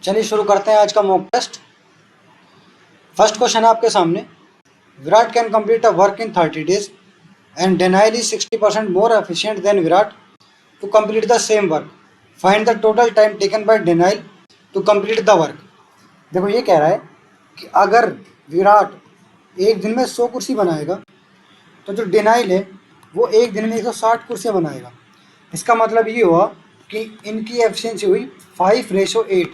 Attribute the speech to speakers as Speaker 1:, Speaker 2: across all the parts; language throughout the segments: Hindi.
Speaker 1: चलिए शुरू करते हैं आज का मॉक टेस्ट। फर्स्ट क्वेश्चन है आपके सामने। Virat can complete a work in 30 days and Daniel is 60% more efficient than Virat to complete the same work. Find the total time taken by Daniel to complete the work. देखो ये कह रहा है कि अगर विराट एक दिन में 100 कुर्सी बनाएगा तो जो डेनाइल है वो एक दिन में 160 कुर्सियाँ बनाएगा। इसका मतलब ये हुआ कि इनकी एफिशिएंसी हुई 5:8।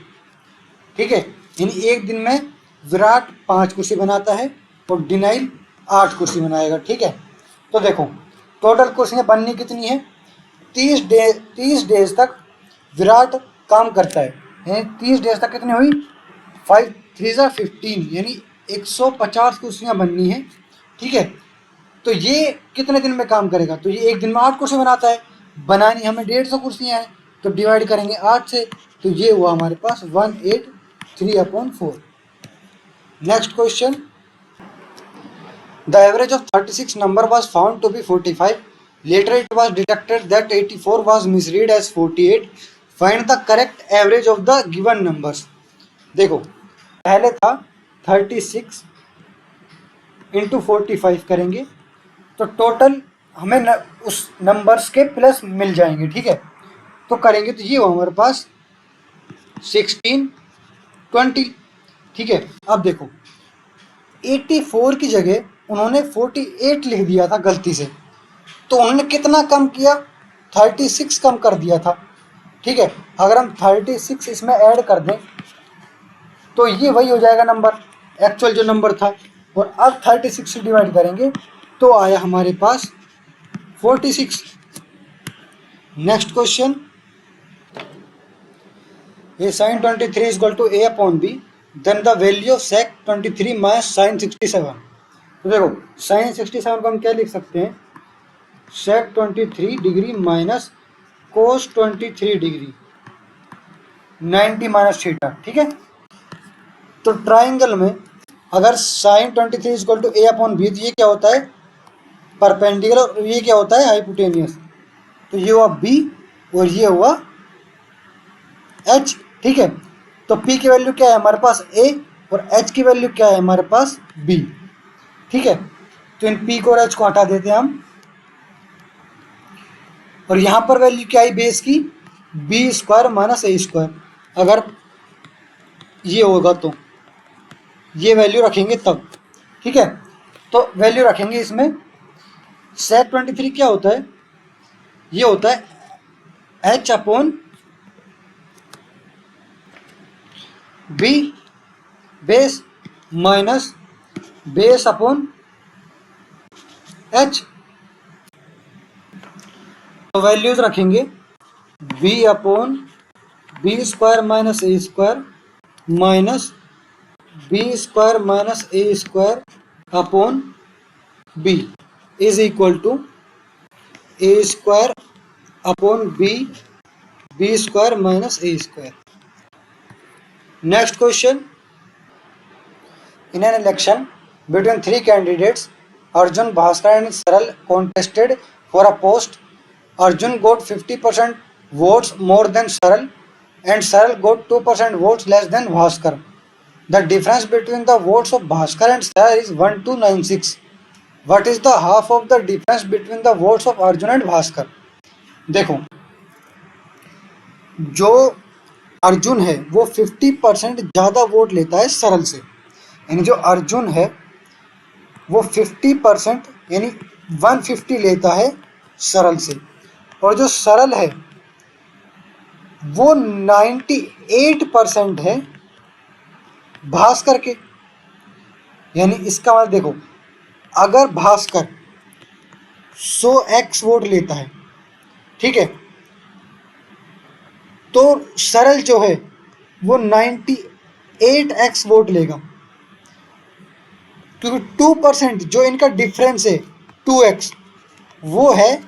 Speaker 1: ठीक है, यानी एक दिन में विराट 5 कुर्सी बनाता है और डेनाइल 8 कुर्सी बनाएगा। ठीक है, तो देखो टोटल कुर्सियाँ बननी कितनी है, 30 डेज तक विराट काम करता है, यानी 30 डेज तक कितनी हुई, 5 3 15, यानी 150 कुर्सियाँ बननी है। ठीक है, तो ये कितने दिन में काम करेगा, तो ये एक दिन में 8 कुर्सी बनाता है, बनानी हमें 150 कुर्सियाँ हैं, तो डिवाइड करेंगे 8 से, तो ये हुआ हमारे पास 183/4। Next question, the average of 36 number was found to be 45. Later it was detected that 84 was misread as 48. Find the correct average of the given numbers. देखो पहले था 36 इंटू 45 करेंगे तो टोटल हमें उस नंबर्स के प्लस मिल जाएंगे। ठीक है, तो करेंगे तो ये हो हमारे पास 16 20। ठीक है, अब देखो 84 की जगह उन्होंने 48 लिख दिया था गलती से, तो उन्होंने कितना कम किया, 36 कम कर दिया था। ठीक है, अगर हम 36 इसमें ऐड कर दें तो ये वही हो जाएगा नंबर, एक्चुअल जो नंबर था, और अब 36 से डिवाइड करेंगे तो आया हमारे पास 46। Next question, a sin 23 is equal to a upon b, then the value of sec 23 minus sin 67। तो देखो sin 67 को हम क्या लिख सकते हैं, sec 23 degree minus cos 23 degree 90 minus theta. ठीक है, तो ट्राइंगल में अगर sin 23 is equal to a upon b, तो ये क्या होता है, परपेंडिकुलर, और ये क्या होता है, हाइपोटेनियस। तो ये हुआ b और ये हुआ h। ठीक है, तो p की वैल्यू क्या है हमारे पास a और h की वैल्यू क्या है हमारे पास b। ठीक है, तो इन p को और h को हटा देते हैं हम, और यहाँ पर वैल्यू क्या आई बेस की, b square minus a square. अगर ये होगा तो ये वैल्यू रखेंगे तब। ठीक है, तो वैल्यू रखेंगे इसमें, sec 23 क्या होता है, ये होता है h upon b base minus base upon h। तो वैल्यूज रखेंगे b upon b square minus a square minus b square minus a square upon b is equal to a square upon b square minus a square. Next question, in an election between 3 candidates, Arjun, Bhaskar and Saral contested for a post. Arjun got 50% votes more than Saral and Saral got 2% votes less than Bhaskar. The difference between the votes of Bhaskar and Saral is 1296. What is the half of the difference between the votes of Arjun and Bhaskar? देखो जो अर्जुन है वो 50% ज़्यादा वोट लेता है सरल से, यानी जो अर्जुन है वो 50% यानी 150 लेता है सरल से, और जो सरल है वो 98% है भास्कर के। यानी इसका मतलब देखो, अगर भास्कर 100x वोट लेता है, ठीक है, तो सरल जो है वो 98x वोट लेगा, क्योंकि 2% जो इनका डिफरेंस है 2x वो है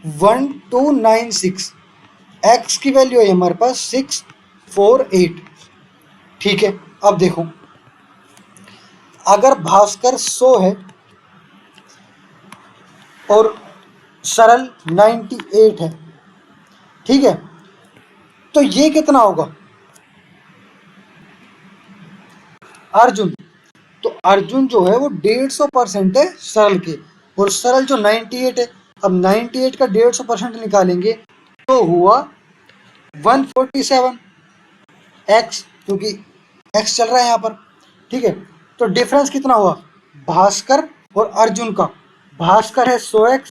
Speaker 1: 1296। x की वैल्यू है हमारे पास 648। ठीक है, अब देखो अगर भास्कर 100 है और सरल 98 है, ठीक है, तो ये कितना होगा, अर्जुन, तो अर्जुन जो है वो 150% है सरल के, और सरल जो 98 है। अब 98 का 150% निकालेंगे तो हुआ 147 एक्स, क्योंकि एक्स चल रहा है यहाँ पर, ठीक है। तो डिफरेंस कितना हुआ भास्कर और अर्जुन का? भास्कर है 100x,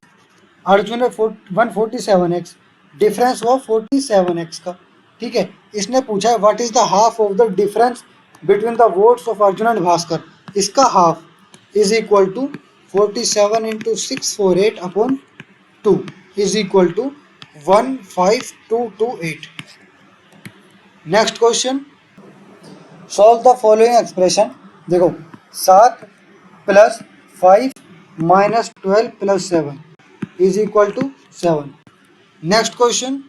Speaker 1: अर्जुन है 147x, डिफरेंस हुआ 47x का, ठीक है। इसने पूछा है what is the half of the difference between the votes of Arjun and Bhaskar. इसका half is equal to 47 into 648 upon 2 is equal to 15228। Next question, solve the following expression. देखो 7 plus 5 minus 12 plus 7 is equal to 7। Next question,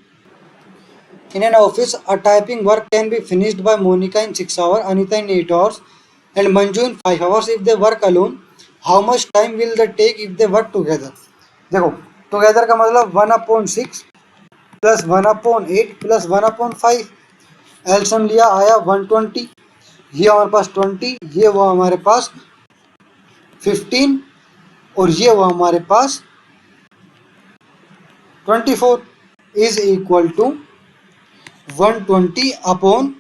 Speaker 1: in an office a typing work can be finished by Monika in 6 hours, Anita in 8 hours and Manju in 5 hours if they work alone, how much time will they take if they work together. देखो टुगेदर का मतलब 1/6 प्लस 1/8 प्लस 1/5, एल्सियम लिया आया 120, ये हमारे पास 20, ये हुआ हमारे पास 15 और ये हुआ हमारे पास 24 is equal to 120 upon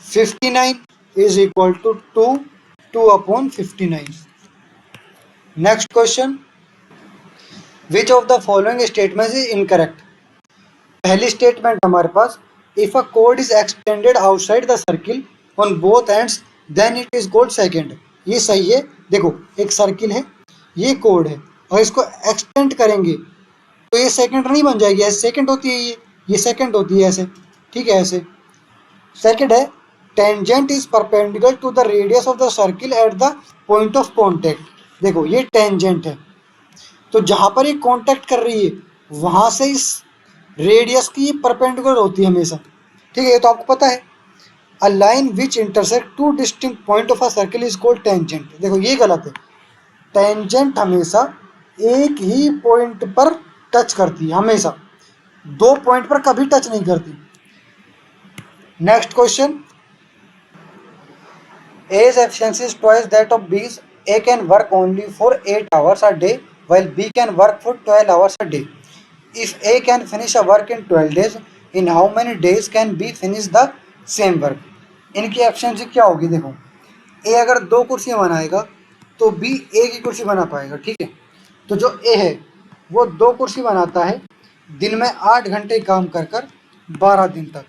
Speaker 1: 59 is equal to 2 upon 59। Next question, which of the following statement is incorrect. पहली स्टेटमेंट हमारे पास, इफ अ कोड is extended outside the circle on both ends then it is called secant. ये सही है। देखो एक सर्किल है, ये कोड है, और इसको एक्सटेंड करेंगे तो ये सेकंड नहीं बन जाएगी, ऐसे सेकंड होती है, ये सेकंड होती है ऐसे, ठीक है ऐसे। सेकंड है, tangent is perpendicular to the radius of the circle at the point of contact. देखो ये टेंजेंट है, तो जहाँ पर ये कॉन्टैक्ट कर रही है वहाँ से इस रेडियस की परपेंडिकुलर होती है हमेशा, ठीक है, ये तो आपको पता है। A line which intersect two distinct point of a circle is called tangent. देखो ये गलत है, टेंजेंट हमेशा एक ही पॉइंट पर टच करती है, हमेशा 2 पॉइंट पर कभी टच नहीं करती। Next question, A's efficiency is twice that of B's. A can work only for 8 hours a day while B can work for 12 hours a day. If A can finish a work in 12 days, in how many days can B finish the same work? इनकी एफिशिएंसी क्या होगी? देखो A अगर 2 कुर्सियाँ बनाएगा तो B 1 ही कुर्सी बना पाएगा, ठीक है। तो जो A है वो 2 कुर्सी बनाता है, दिन में 8 घंटे काम कर कर 12 दिन तक,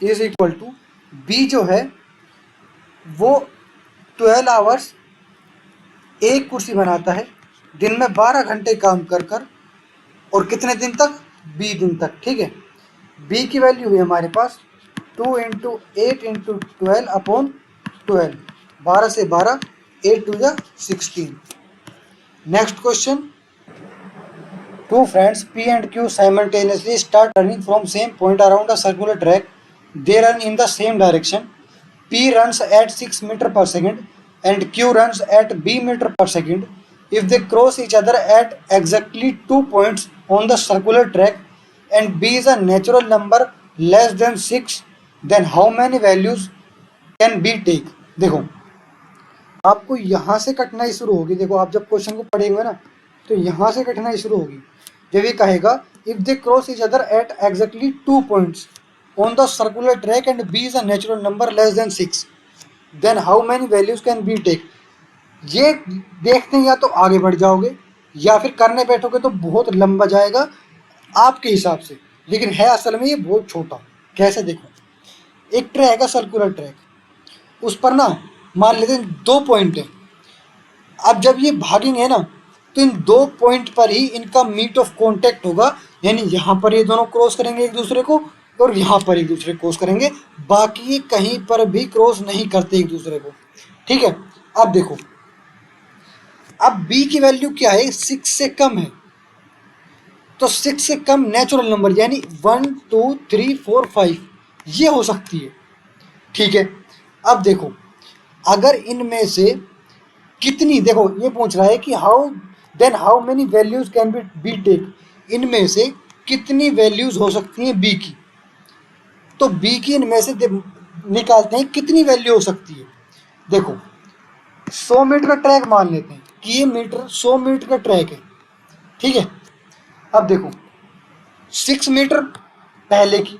Speaker 1: इज इक्वल टू B जो है वो 12 आवर्स एक कुर्सी बनाता है, दिन में 12 घंटे काम कर कर, और कितने दिन तक? 20 दिन तक, ठीक है। बी की वैल्यू हुई हमारे पास 2 इंटू 8 इंटू 12 अपॉन 12, 12 से 12, 8 टू जा 16। Next question, two friends P and Q simultaneously start running from same point around a circular track. They run in the same direction. P runs at 6 meter per second and Q runs at B meter per second. If they cross each other at exactly 2 points on the circular track and B is a natural number less than 6, then how many values can B take? देखो आपको यहाँ से कठिनाई शुरू होगी। देखो आप जब क्वेश्चन को पढ़ेंगे ना तो यहाँ से कठिनाई शुरू होगी। जब ये कहेगा if they cross each other at exactly 2 points on the circular track and B is a natural number less than 6, then how many values can B take? ये देखते हैं, या तो आगे बढ़ जाओगे या फिर करने बैठोगे तो बहुत लंबा जाएगा आपके हिसाब से, लेकिन है असल में ये बहुत छोटा। कैसे? देखो एक ट्रैक है, सर्कुलर ट्रैक, उस पर ना मान लेते हैं 2 पॉइंट है। अब जब ये भागेंगे ना तो इन 2 पॉइंट पर ही इनका मीट ऑफ कॉन्टैक्ट होगा, यानी यहाँ पर ये दोनों क्रॉस करेंगे एक दूसरे को और यहाँ पर एक दूसरे को क्रॉस करेंगे, बाकी कहीं पर भी क्रॉस नहीं करते एक दूसरे को, ठीक है। अब देखो अब B की वैल्यू क्या है? 6 से कम है, तो 6 से कम नेचुरल नंबर यानी 1 2 3 4 5 ये हो सकती है, ठीक है। अब देखो अगर इनमें से कितनी, देखो ये पूछ रहा है कि how many values can be take, इनमें से कितनी वैल्यूज हो सकती हैं B की। तो B की इनमें से निकालते हैं कितनी वैल्यू हो सकती है। देखो 100 मीटर का ट्रैक मान लेते हैं कि ये मीटर 100 मीटर का ट्रैक है, ठीक है। अब देखो 6 मीटर पहले की,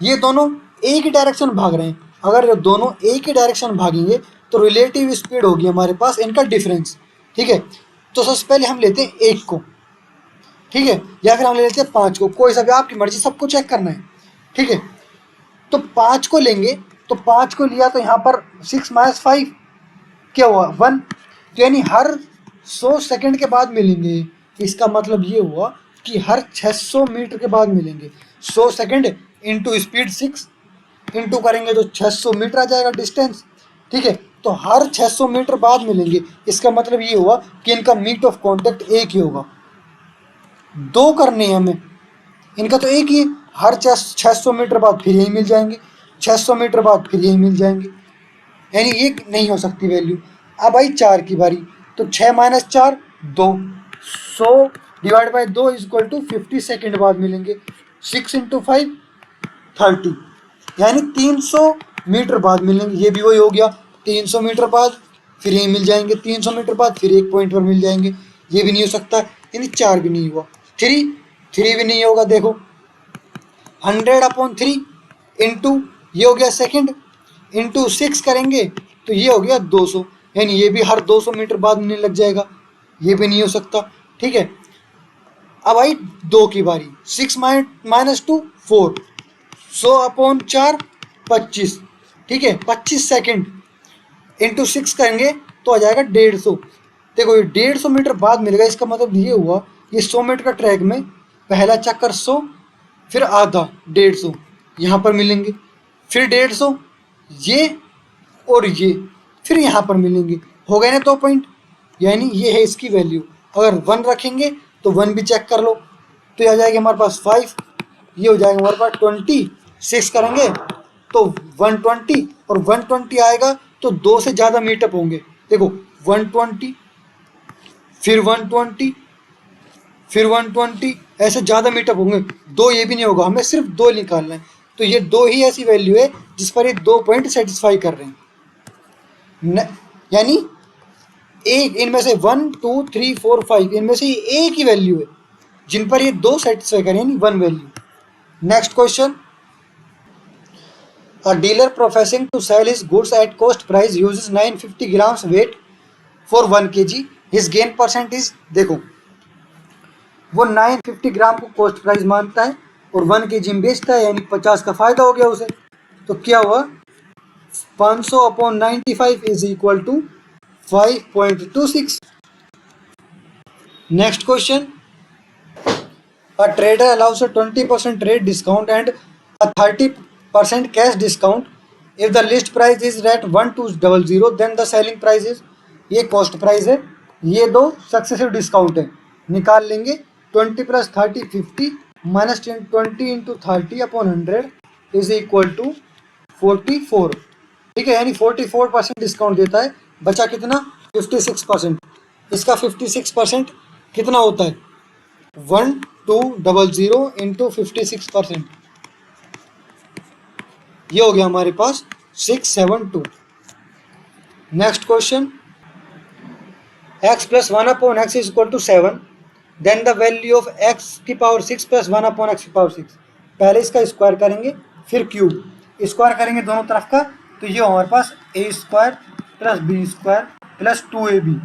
Speaker 1: ये दोनों एक ही डायरेक्शन भाग रहे हैं। अगर ये दोनों एक ही डायरेक्शन भागेंगे तो रिलेटिव स्पीड होगी हमारे पास इनका डिफरेंस, ठीक है। तो सबसे पहले हम लेते हैं 1 को, ठीक है, या फिर हम ले लेते हैं 5 को, कोई सा भी आपकी मर्जी, सबको चेक करना है, ठीक है। तो 5 को लेंगे, तो 5 को लिया तो यहाँ पर 6 - 5 क्या हुआ 1, तो यानी हर 100 सेकंड के बाद मिलेंगे। इसका मतलब ये हुआ कि हर 600 मीटर के बाद मिलेंगे। 100 सेकंड इंटू स्पीड 6 इंटू करेंगे तो 600 मीटर आ जाएगा डिस्टेंस, ठीक है। तो हर 600 मीटर बाद मिलेंगे। इसका मतलब ये हुआ कि इनका मीट ऑफ कॉन्टैक्ट एक ही होगा। दो करने हैं हमें, इनका तो एक ही है। हर 600 मीटर बाद फिर यही मिल जाएंगे, 600 मीटर बाद फिर यही मिल जाएंगे, यानी ये नहीं हो सकती वैल्यू। अब आई 4 की बारी, तो 6 - 4 2, 100 divide by 2 equal to 50 second बाद मिलेंगे। 6 × 5 30, यानी 300 मीटर बाद मिलेंगे। ये भी वही हो गया, 300 मीटर बाद फिर यही मिल जाएंगे, 300 मीटर बाद फिर एक पॉइंट पर मिल जाएंगे। ये भी नहीं हो सकता, यानी 4 भी नहीं हुआ। 3 भी नहीं होगा। देखो 100/3 इंटू ये हो गया सेकंड, इंटू 6 करेंगे तो ये हो गया 200, यानी ये भी हर 200 मीटर बाद मिलने लग जाएगा। ये भी नहीं हो सकता, ठीक है। अब आई 2 की बारी, 6 - 2 4, 100/4 25, ठीक है। 25 सेकंड इंटू 6 करेंगे तो आ जाएगा 150। देखो ये 150 मीटर बाद मिलेगा। इसका मतलब ये हुआ ये 100 मीटर का ट्रैक में पहला चक्कर 100, फिर आधा 150 यहाँ पर मिलेंगे, फिर 150 ये और ये फिर यहाँ पर मिलेंगे। हो गए ना 2 पॉइंट, यानी ये है इसकी वैल्यू। अगर 1 रखेंगे तो 1 भी चेक कर लो, तो ये आ जाएगा हमारे पास 5, ये हो जाएगा हमारे पास 20। 6 करेंगे तो 120, और 120 आएगा तो 2 से ज़्यादा मीटअप होंगे। देखो 120 फिर 120 फिर 120, ऐसे ज़्यादा मीटअप होंगे। 2 ये भी नहीं होगा, हमें सिर्फ 2 निकालना है। तो ये 2 ही ऐसी वैल्यू है जिस पर ये 2 पॉइंट सेटिस्फाई कर रहे हैं। यानी एक इनमें से 1 2 3 4 5 इनमें से एक ही वैल्यू है जिन पर ये 2 सेटिस्फाई करें, यानी 1 value. Next question, a dealer professing to sell his goods at cost price uses 950 grams weight for 1 kg, his gain percent is, देखो वो 950 ग्राम को कॉस्ट प्राइस मानता है और 1 kg में बेचता है, यानी 50 का फायदा हो गया उसे। तो क्या हुआ 500/95 is equal to 5.26। Next question, a trader allows a 20% trade discount and a 30% cash discount if the list price is at 1200, then the selling price is, ये कॉस्ट प्राइस है, ये दो सक्सेसिव डिस्काउंट है। निकाल लेंगे 20 + 30 50 - 20 × 30/100 इज इक्वल टू 44, ठीक है। यानी 44% डिस्काउंट देता है, बचा कितना 56%। इसका 56% कितना होता है 1200 इंटू 56%, ये हो गया हमारे पास 672। Next question, x + 1/x is equal to 7, then the value of x⁶ + 1/x⁶। पहले इसका स्क्वायर करेंगे फिर क्यूब, स्क्वायर करेंगे दोनों तरफ का, तो ये हमारे पास a² + b² + 2ab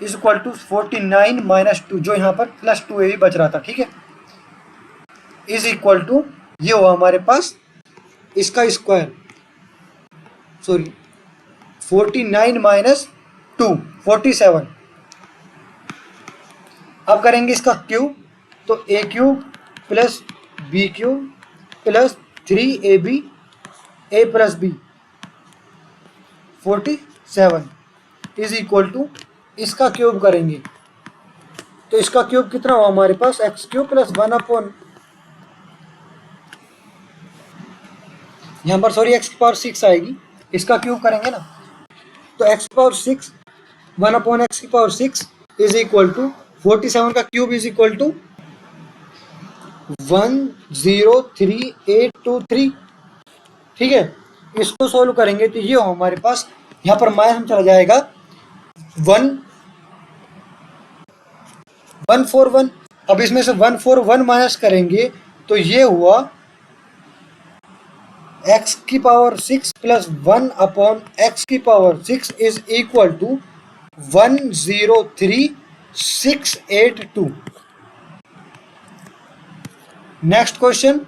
Speaker 1: is equal to 49 - 2, जो यहाँ पर +2ab बच रहा था, ठीक है, इज इक्वल टू ये हुआ हमारे पास इसका स्क्वायर, सॉरी 49 - 2 47। अब करेंगे इसका क्यूब, तो a³ + b³ + 3ab a + b 47 is equal to, इसका क्यूब करेंगे तो इसका क्यूब कितना हुआ हमारे पास x³ + 1 यहाँ पर सॉरी x⁶ आएगी, इसका क्यूब करेंगे ना, तो x⁶ 1/x⁶ is equal to 47 का क्यूब इज इक्वल टू 103,823, ठीक है। इसको सोल्व करेंगे तो ये हो हमारे पास, यहाँ पर माइनस हम चला जाएगा 141। अब इसमें से 141 माइनस करेंगे तो ये हुआ x की पावर 6 प्लस 1 अपॉन x की power 6 is equal to 103,682। Next question,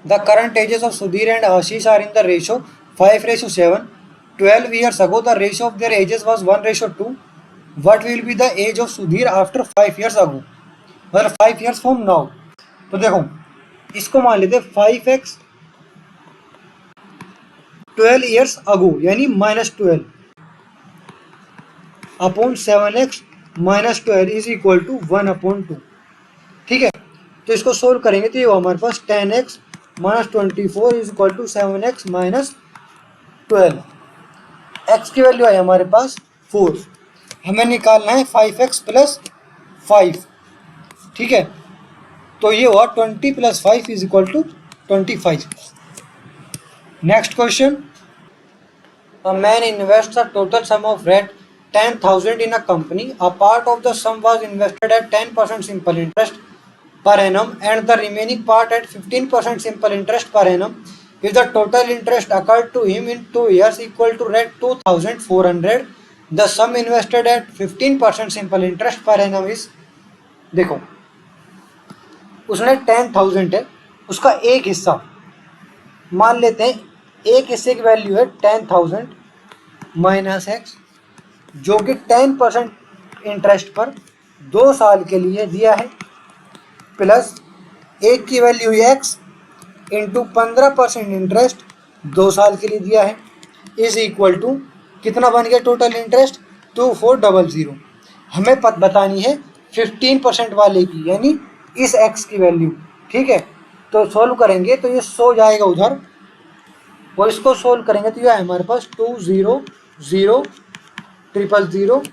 Speaker 1: the current ages of Sudhir and Ashish are in the ratio 5:7। 12 years ago the ratio of their ages was 1:2। what will be the age of Sudhir after 5 years ago, मतलब 5 years from now। तो देखो इसको मान लेते 5x 12 years ago यानी -12 upon 7x -12 is equal to 1/2। ठीक है, तो इसको सोल्व करेंगे तो ये हमारे पास 10x -24 is equal to 7x -12। x की वैल्यू है हमारे पास 4, हमें निकालना है 5x प्लस 5। ठीक है, तो ये हुआ 20 plus 5 is equal to 25। Next question, a man invests a total sum of rent 10,000 in a company. A part of the sum was invested at 10% simple interest per annum and the remaining part at 15% simple interest per annum. If the total interest occurred to him in 2 years equal to rent 2,400, the sum invested at 15% simple interest per annum is, देखो उसने 10,000 है, उसका एक हिस्सा मान लेते हैं, एक हिस्से की वैल्यू है 10,000 माइनस एक्स जो कि 10% इंटरेस्ट पर 2 साल के लिए दिया है, प्लस एक की वैल्यू एक्स इंटू 15% इंटरेस्ट 2 साल के लिए दिया है, इज इक्वल टू कितना बन गया टोटल इंटरेस्ट 2400। हमें बतानी है 15% वाले की यानी इस एक्स की वैल्यू। ठीक है, तो सोल्व करेंगे तो ये सो जाएगा उधर, और इसको सोल्व करेंगे तो ये है हमारे पास 200,000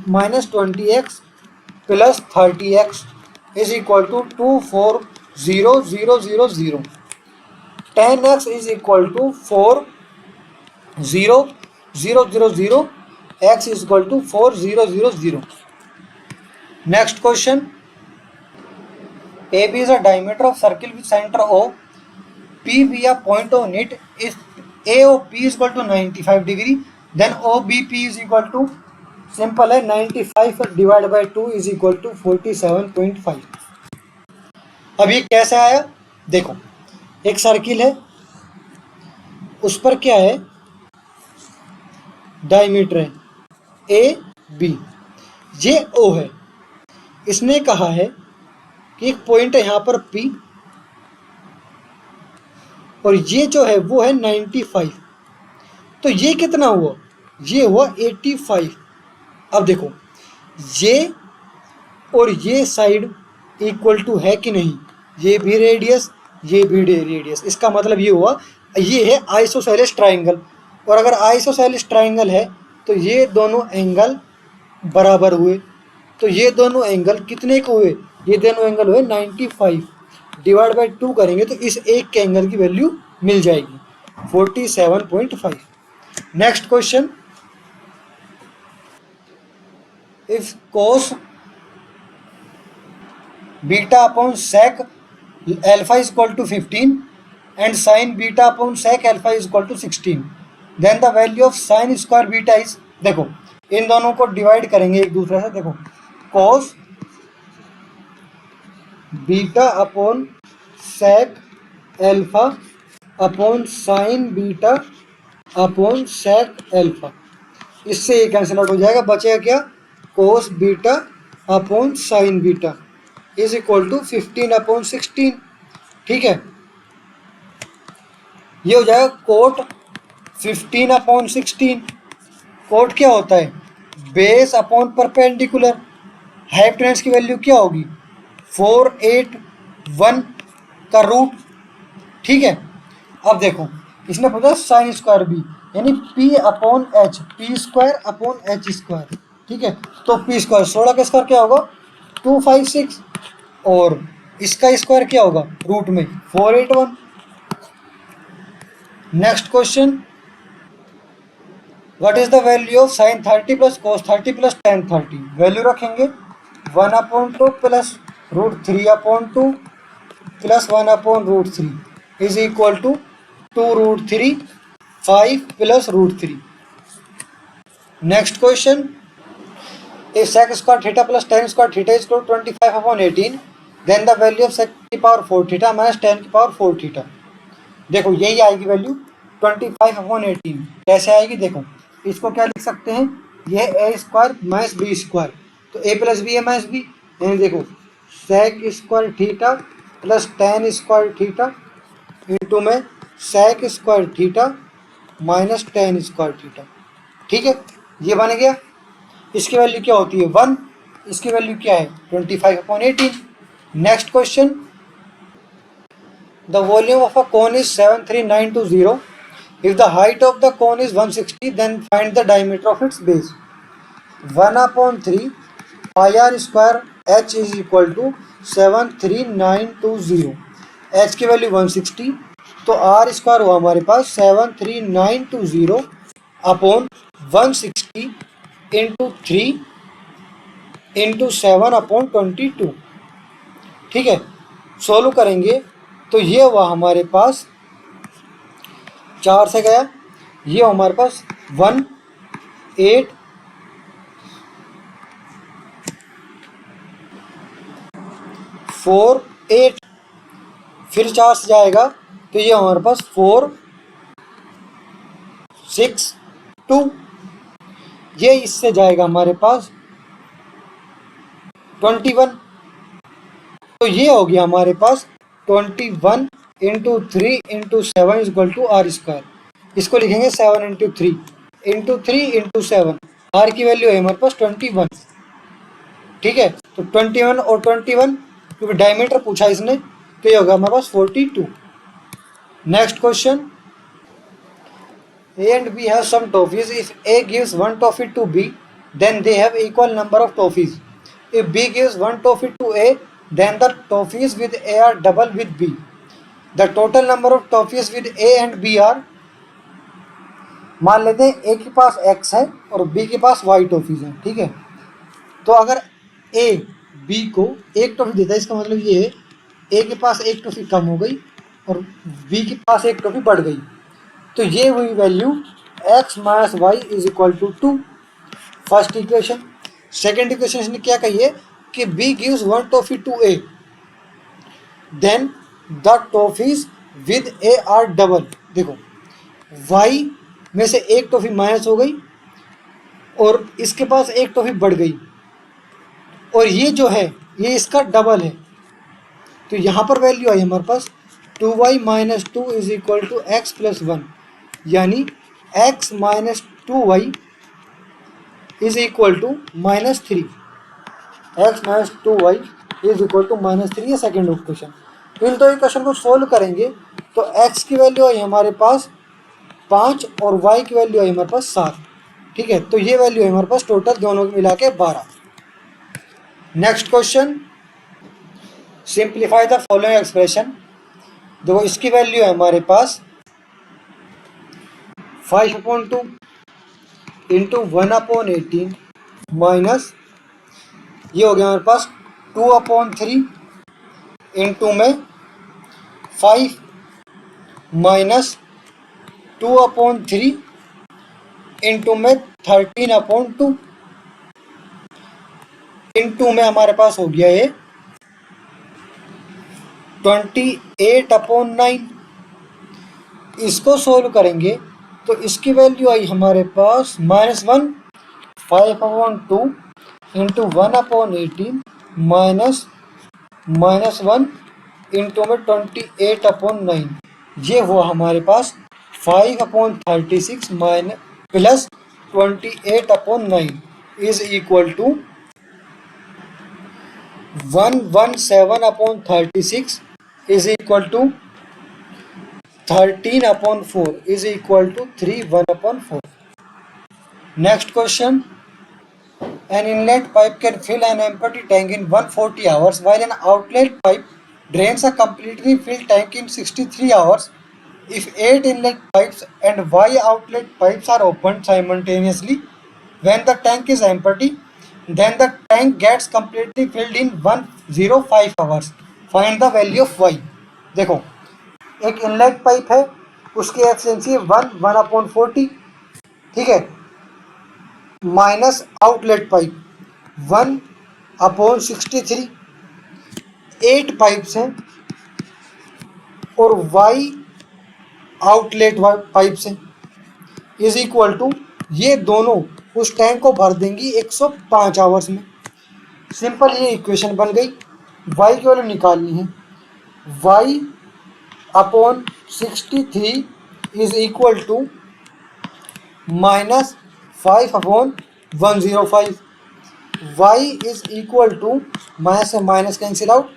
Speaker 1: minus 20x plus 30x is equal to 240000। 10x is equal to 40,000, x is equal to 4000। Next question, AB is a diameter of circle with center O, P be a point on it. If AOP is equal to 95 degree, then OBP is equal to, simple है 95 divide by 2 is equal to 47.5। अब ये कैसे आया, देखो एक सर्किल है, उस पर क्या है डायमीटर है AB, ये O है। इसने कहा है कि एक पॉइंट है यहाँ पर P और ये जो है वो है 95, तो ये कितना हुआ, ये हुआ 85। अब देखो ये और ये साइड इक्वल टू है कि नहीं, ये भी रेडियस ये भी रेडियस, इसका मतलब ये हुआ ये है आइसोसेलेस ट्राइंगल, और अगर आइसोसेलेस ट्राइंगल है तो ये दोनों एंगल बराबर हुए, तो ये दोनों एंगल कितने को हुए, ये दोनों एंगल हुए 95, डिवाइड बाई 2 करेंगे तो इस एक के एंगल की वैल्यू मिल जाएगी 47.5। Next question, if cos beta upon sec alpha is equal to 15 and sin beta upon sec alpha is equal to 16, then the value of sin square beta is, देखो इन दोनों को डिवाइड करेंगे एक दूसरे से, देखो cos beta upon sec alpha upon sin beta upon sec alpha, इससे ये कैंसिल आउट हो जाएगा, बचेगा क्या cos beta upon sin beta is equal to 15/16। ठीक है, ये हो जाएगा कोट 15/16। कोट क्या होता है, बेस अपॉन परपेंडिकुलर, हाइपोटेन्यूज की वैल्यू क्या होगी 481 का रूट। ठीक है, अब देखो इसने पूछा साइन स्क्वायर बी यानी P upon H, P square upon H square. ठीक है, तो P स्क्वायर 16 का स्क्वायर क्या होगा 256, और इसका स्क्वायर क्या होगा रूट में 481। Next question, what is the value of sine 30 plus cos 30 plus tan 30? Value रखेंगे 1/2 plus √3/2 plus 1/√3 is equal to 2√3 5 plus √3। Next question, if sec square theta plus tan square theta is equal to 25/18, then the value of sec की पावर 4 थीटा माइनस tan की पावर 4 थीटा। देखो यही आएगी वैल्यू 25/18। कैसे आएगी देखो, इसको क्या लिख सकते हैं, ये ए स्क्वायर माइनस बी स्क्वायर, तो ए प्लस बी है माइनस बी, यानी देखो sec square theta plus tan square theta into में sec square theta minus tan square theta. ठीक है, ये बन गया। इसकी वैल्यू क्या होती है 1, इसकी वैल्यू क्या है 25/18। Next question, the volume of a cone is 73920, if the height of the cone is 160 then find the diameter of its base. 1/3 pi r square h is equal to 73920, h की वैल्यू 160, तो आर स्क्वायर हुआ हमारे पास 73920 अपॉन 160 इंटू 3 इंटू 7/22। ठीक है, सोल्व करेंगे तो ये हुआ हमारे पास 4 से गया, ये हमारे पास 1 8 4 8, फिर 4 से जाएगा तो ये हमारे पास 4 6 2, ये इससे जाएगा हमारे पास 21, तो ये हो गया हमारे पास 21 into 3 into 7 is equal to r square. इसको लिखेंगे 7 इंटू 3 इंटू 3 इंटू 7, आर की वैल्यू है हमारे पास 21। ठीक है, तो 21 और 21 क्योंकि डायमीटर पूछा इसने, तो ये होगा हमारे पास 42। Next question, A and B have some toffees. If A gives one toffee to B, then they have equal number of toffees. If B gives one toffee to A, then the toffees with A are double with B. The total number of toffees with A and B are, मान लेते हैं A के पास X है और B के पास Y टॉफीज हैं। ठीक है, तो अगर A B को एक टॉफी देता है, इसका मतलब ये है A के पास एक टॉफी कम हो गई और B के पास एक टॉफी बढ़ गई, तो ये हुई value x minus y is equal to 2, first equation. Second equation इसने क्या कही है कि B gives one toffee to A, then the toffees with A are double. देखो y में से एक टॉफी माइनस हो गई और इसके पास एक टॉफी बढ़ गई, और ये जो है ये इसका डबल है, तो यहाँ पर वैल्यू आई हमारे पास 2y minus 2 is equal to x plus 1, यानी x minus 2y is equal to -3, x minus 2y is equal to -3, ये सेकेंड इक्वेशन। इन दो इक्वेशन को सोल्व करेंगे तो x की वैल्यू आई हमारे पास 5 और y की वैल्यू आई हमारे पास 7। ठीक है, तो ये वैल्यू है हमारे पास टोटल दोनों को मिला के 12। Next question, simplify the following expression. देखो इसकी वैल्यू है हमारे पास 5/2 इंटू 1/18 माइनस ये हो गया हमारे पास 2/3 इंटू में 5 माइनस 2/3 इंटू में 13/2 इंटू में हमारे पास हो गया ये 28/9। इसको सोल्व करेंगे तो इसकी वैल्यू आई हमारे पास -1 5/2 इंटू 1/18 माइनस -1 इंटू में 28/9, ये हुआ हमारे पास 5/36 minus plus 28/9 is equal to 117/36 is equal to 13/4 is equal to 3/1/4. Next question, an inlet pipe can fill an empty tank in 140 hours while an outlet pipe drains a completely filled tank in 63 hours. If 8 inlet pipes and Y outlet pipes are opened simultaneously when the tank is empty, then the tank gets completely filled in 105 hours. Find the value of Y. देखो, एक इनलेट पाइप है, उसकी एफिशिएंसी 1/40, ठीक है, माइनस आउटलेट पाइप 1/63, 8 पाइप्स हैं और Y आउटलेट पाइप्स हैं, इज इक्वल टू ये दोनों उस टैंक को भर देंगी 105 आवर्स में। सिंपल ये इक्वेशन बन गई। Y की वैल्यू निकालनी है, Y/63 is equal to -5/105। Y is equal to minus से minus cancel out,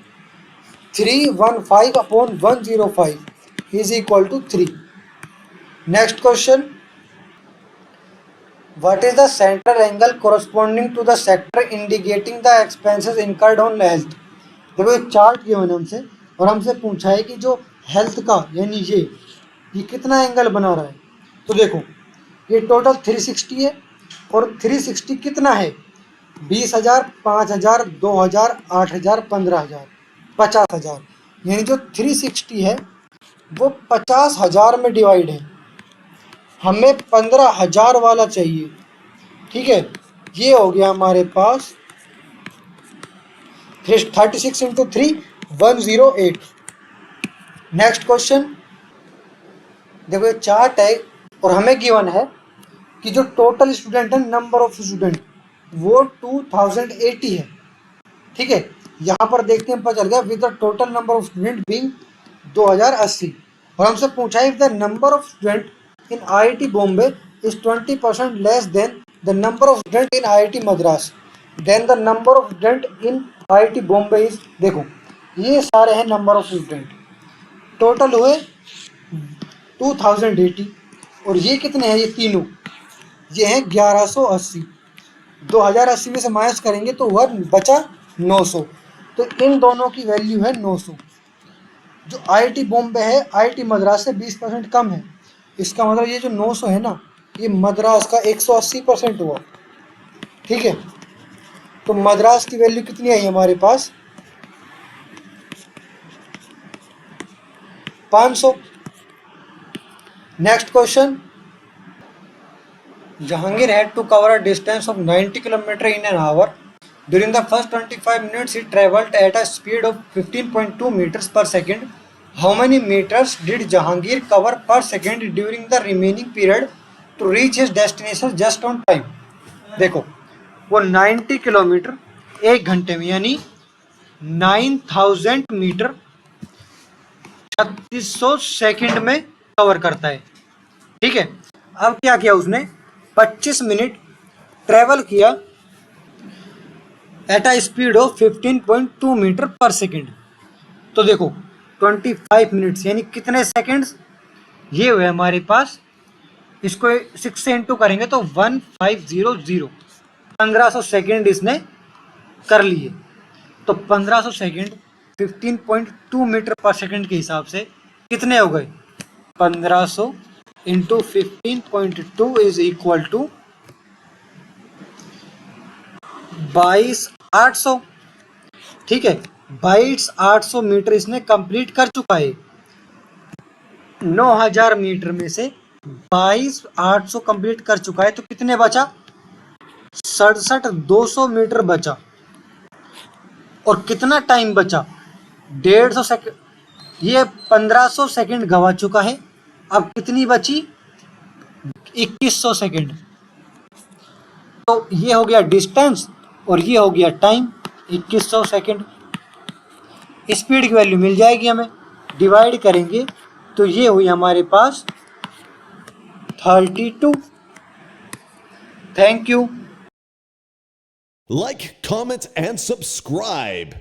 Speaker 1: 315/105 is equal to 3। Next question, what is the central angle corresponding to the sector indicating the expenses incurred on health। देखो एक चार्ट गिवन है हमसे और हमसे पूछा है कि जो हेल्थ का यानी ये कितना एंगल बना रहा है। तो देखो ये टोटल 360 है और 360 कितना है, 20,000, 5,000, 2,000, 8,000, 15,000, 50,000, यानी जो 360 है वो 50,000 में डिवाइड है। हमें 15,000 वाला चाहिए, ठीक है। ये हो गया हमारे पास 36 इंटू 3 108। नेक्स्ट क्वेश्चन, देखो ये चार्ट है और हमें गिवन है कि जो टोटल स्टूडेंट है, नंबर ऑफ स्टूडेंट वो 2080 है, ठीक है। यहाँ पर देखते हैं, पता चल गया with the total number of student being 2080 और हमसे पूछा है if the number of student in IIT Bombay is 20% less than the number of students in IIT Madras, then the number of students in IIT Bombay is, देखो ये सारे हैं नंबर ऑफ स्टूडेंट, टोटल हुए 2080 और ये कितने हैं, ये तीनों ये हैं 1180। 2080 में से माइनस करेंगे तो वह बचा 900, तो इन दोनों की वैल्यू है 900। जो IIT बॉम्बे है IIT मद्रास से 20% कम है, इसका मतलब ये जो 900 है ना, ये मद्रास का 180% हुआ, ठीक है। तो मद्रास की वैल्यू कितनी आई हमारे पास, 500। Next question, Jahangir had to cover a distance of 90 km in an hour. During the first 25 minutes, he traveled at a speed of 15.2 meters per second. How many meters did Jahangir cover per second during the remaining period to reach his destination just on time? देखो वो 90 किलोमीटर एक घंटे में यानी 9000 मीटर 3600 सेकंड में कवर करता है, ठीक है। अब क्या किया उसने, 25 मिनट ट्रेवल किया at a speed of 15.2 metre पर सेकंड। तो देखो 25 मिनट्स यानी कितने सेकंड्स, ये हुए हमारे पास, इसको 6 से इंटू करेंगे तो 1500 1500 सेकेंड इसने कर लिए। तो 1500 सेकेंड 15.2 मीटर पर सेकेंड के हिसाब से कितने हो गए, 1500 इंटू 15.2 इज इक्वल टू 22,800, ठीक है। 22,800 मीटर इसने कंप्लीट कर चुका है। 9,000 मीटर में से 22,800 कंप्लीट कर चुका है, तो कितने बचा, 67,200 मीटर बचा। और कितना टाइम बचा, 150 सेकेंड। ये 1500 सेकेंड गवा चुका है, अब कितनी बची, 2100 सेकेंड। तो ये हो गया डिस्टेंस और ये हो गया टाइम, 2100 सेकेंड। स्पीड की वैल्यू मिल जाएगी हमें, डिवाइड करेंगे तो ये हुई हमारे पास 32। Thank you.
Speaker 2: Like, comment, and subscribe.